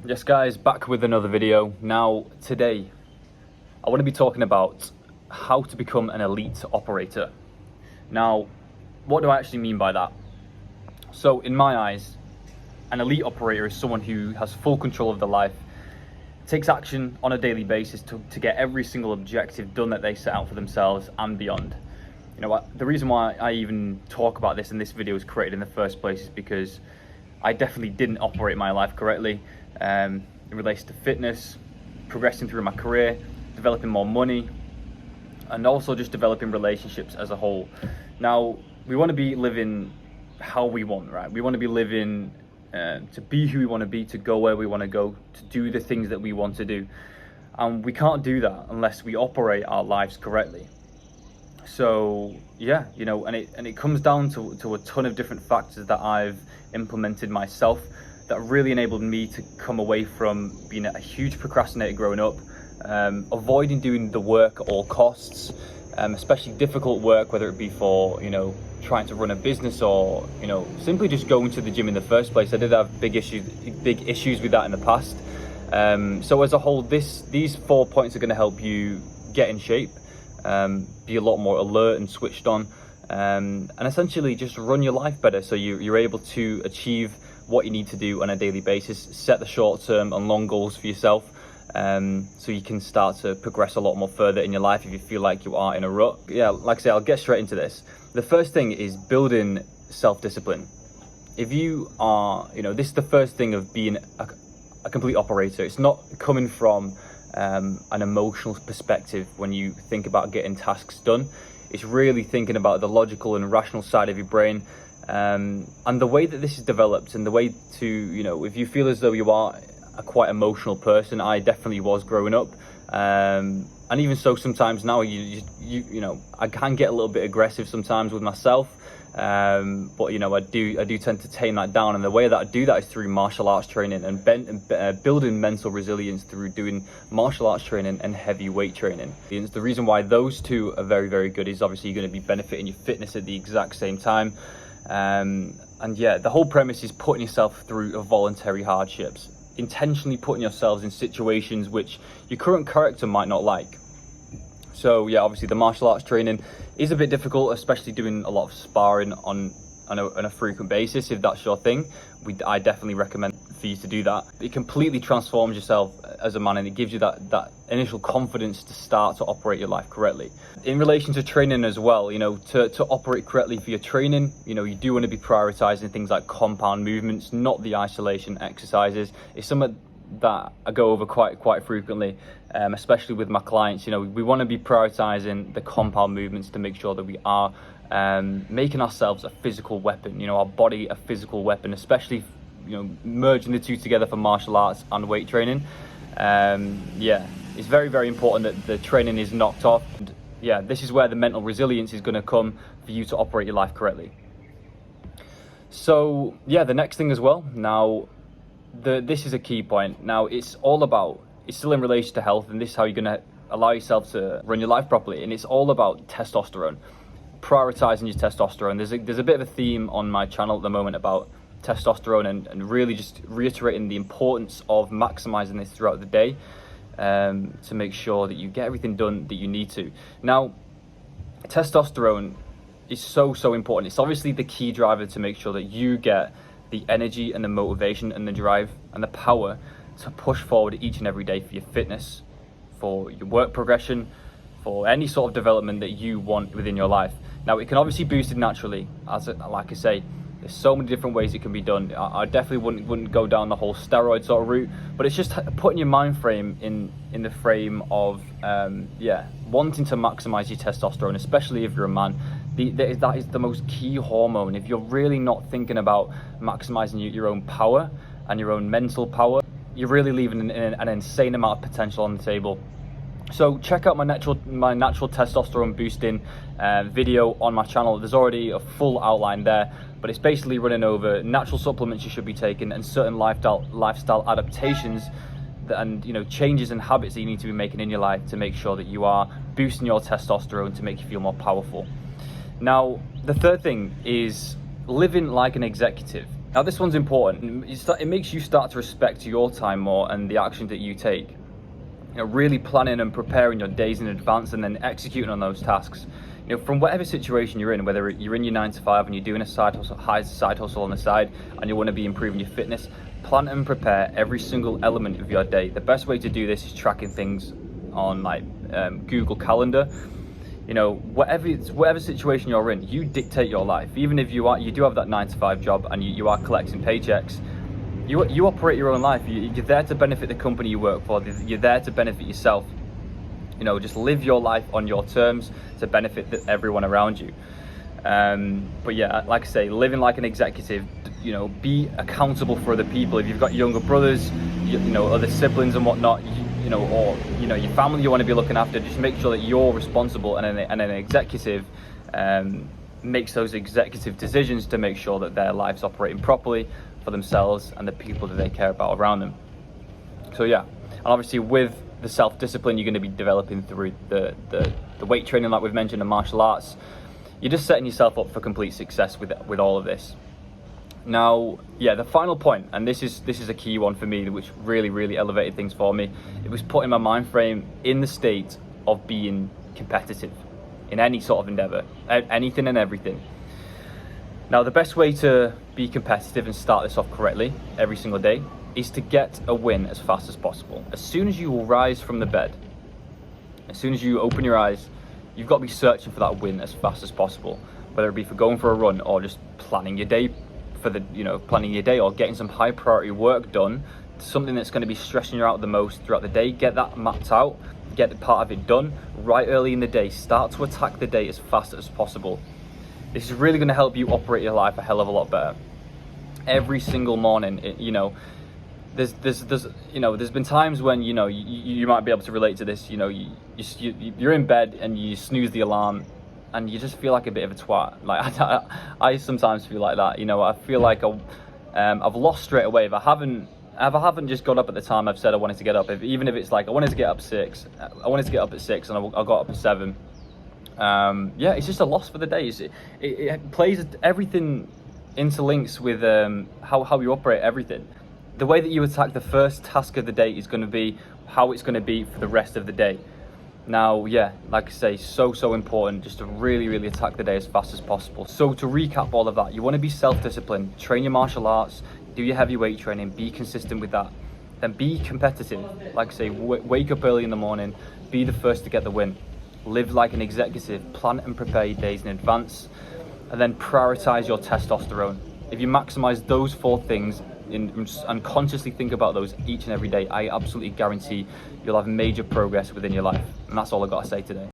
Yes guys, back with another video. Now today I want to be talking about how to become an elite operator. Now what do I actually mean by that? So in my eyes, an elite operator is someone who has full control of their life, takes action on a daily basis to get every single objective done that they set out for themselves and beyond. You know what, the reason why I even talk about this and this video was created in the first place is because I definitely didn't operate my life correctly. In relation to fitness, progressing through my career, developing more money, and also just developing relationships as a whole. Now, we want to be living how we want, right? We want to be living to be who we want to be, to go where we want to go, to do the things that we want to do. And we can't do that unless we operate our lives correctly. So yeah, you know, and it comes down to a ton of different factors that I've implemented myself that really enabled me to come away from being a huge procrastinator growing up, avoiding doing the work at all costs, especially difficult work, whether it be for, you know, trying to run a business or, you know, simply just going to the gym in the first place. I did have big issues with that in the past. So as a whole, these 4 points are going to help you get in shape, be a lot more alert and switched on, and essentially just run your life better, so you're able to achieve what you need to do on a daily basis, set the short-term and long goals for yourself, so you can start to progress a lot more further in your life if you feel like you are in a rut. Yeah, like I say, I'll get straight into this. The first thing is building self-discipline. If you are, you know, this is the first thing of being a complete operator. It's not coming from an emotional perspective when you think about getting tasks done. It's really thinking about the logical and rational side of your brain. And the way that this is developed, and the way to, you know, if you feel as though you are a quite emotional person, I definitely was growing up, and even so sometimes now, you know, I can get a little bit aggressive sometimes with myself, but you know, I do tend to tame that down, and the way that I do that is through martial arts training and building mental resilience through doing martial arts training and heavy weight training. The reason why those two are very, very good is obviously you're going to be benefiting your fitness at the exact same time. And yeah, the whole premise is putting yourself through voluntary hardships, intentionally putting yourselves in situations which your current character might not like. So yeah, obviously the martial arts training is a bit difficult, especially doing a lot of sparring on a frequent basis. If that's your thing, I definitely recommend for you to do that. It completely transforms yourself as a man, and it gives you that initial confidence to start to operate your life correctly. In relation to training as well, you know, to operate correctly for your training, you know, you do want to be prioritizing things like compound movements, not the isolation exercises. It's something that I go over quite frequently, especially with my clients. You know, we want to be prioritizing the compound movements to make sure that we are making ourselves a physical weapon, you know, our body a physical weapon, especially, you know, merging the two together for martial arts and weight training. Yeah, it's very, very important that the training is knocked off. And yeah, this is where the mental resilience is going to come for you to operate your life correctly. So yeah, the next thing as well, now this is a key point. Now it's still in relation to health, and this is how you're going to allow yourself to run your life properly, and it's all about testosterone, prioritizing your testosterone. There's a bit of a theme on my channel at the moment about testosterone, and really just reiterating the importance of maximizing this throughout the day, to make sure that you get everything done that you need to. Now, testosterone is so important. It's obviously the key driver to make sure that you get the energy and the motivation and the drive and the power to push forward each and every day for your fitness, for your work progression, for any sort of development that you want within your life. Now, it can obviously boost it naturally, like I say. There's so many different ways it can be done. I definitely wouldn't go down the whole steroid sort of route, but it's just putting your mind frame in the frame of wanting to maximize your testosterone, especially if you're a man. That is the most key hormone. If you're really not thinking about maximizing your own power and your own mental power, you're really leaving an insane amount of potential on the table. So check out my natural testosterone boosting video on my channel. There's already a full outline there, but it's basically running over natural supplements you should be taking and certain lifestyle adaptations and, you know, changes and habits that you need to be making in your life to make sure that you are boosting your testosterone to make you feel more powerful. Now, the third thing is living like an executive. Now this one's important. It makes you start to respect your time more and the action that you take. You know, really planning and preparing your days in advance and then executing on those tasks. You know, from whatever situation you're in, whether you're in your 9 to 5 and you're doing a side hustle on the side and you want to be improving your fitness, plan and prepare every single element of your day. The best way to do this is tracking things on like Google Calendar. You know, whatever situation you're in, you dictate your life. Even if you do have that 9 to 5 job and you are collecting paychecks, you operate your own life. You're there to benefit the company you work for. You're there to benefit yourself. You know, just live your life on your terms to benefit everyone around you. But yeah, like I say, living like an executive. You know, be accountable for other people. If you've got younger brothers, you know, other siblings and whatnot, you know, or you know, your family you want to be looking after, just make sure that you're responsible, and an executive makes those executive decisions to make sure that their life's operating properly for themselves and the people that they care about around them. So yeah, and obviously with the self-discipline you're going to be developing through the weight training like we've mentioned, and martial arts, you're just setting yourself up for complete success with all of this. Now, yeah, the final point, and this is a key one for me, which really elevated things for me. It was putting my mind frame in the state of being competitive in any sort of endeavor, anything and everything. Now, the best way to be competitive and start this off correctly every single day is to get a win as fast as possible. As soon as you will rise from the bed, as soon as you open your eyes, you've got to be searching for that win as fast as possible, whether it be for going for a run or just planning your day planning your day or getting some high priority work done, something that's going to be stressing you out the most throughout the day. Get that mapped out, get part of it done right early in the day. Start to attack the day as fast as possible. This is really going to help you operate your life a hell of a lot better. Every single morning, there's been times when you might be able to relate to this. You're in bed and you snooze the alarm and you just feel like a bit of a twat. Like I sometimes feel like that. I feel like I've lost straight away if I haven't just got up at the time I've said I wanted to get up. Even if it's like I wanted to get up at 6 and I got up at 7. Yeah, it's just a loss for the day. It plays everything interlinks with how you operate everything. The way that you attack the first task of the day is going to be how it's going to be for the rest of the day. Now, yeah, like I say, so important just to really attack the day as fast as possible. So to recap all of that, you want to be self-disciplined, train your martial arts, do your heavy weight training, be consistent with that. Then be competitive. Like I say, wake up early in the morning, be the first to get the win. Live like an executive, plan and prepare your days in advance, and then prioritize your testosterone. If you maximize those 4 things and consciously think about those each and every day, I absolutely guarantee you'll have major progress within your life. And that's all I've got to say today.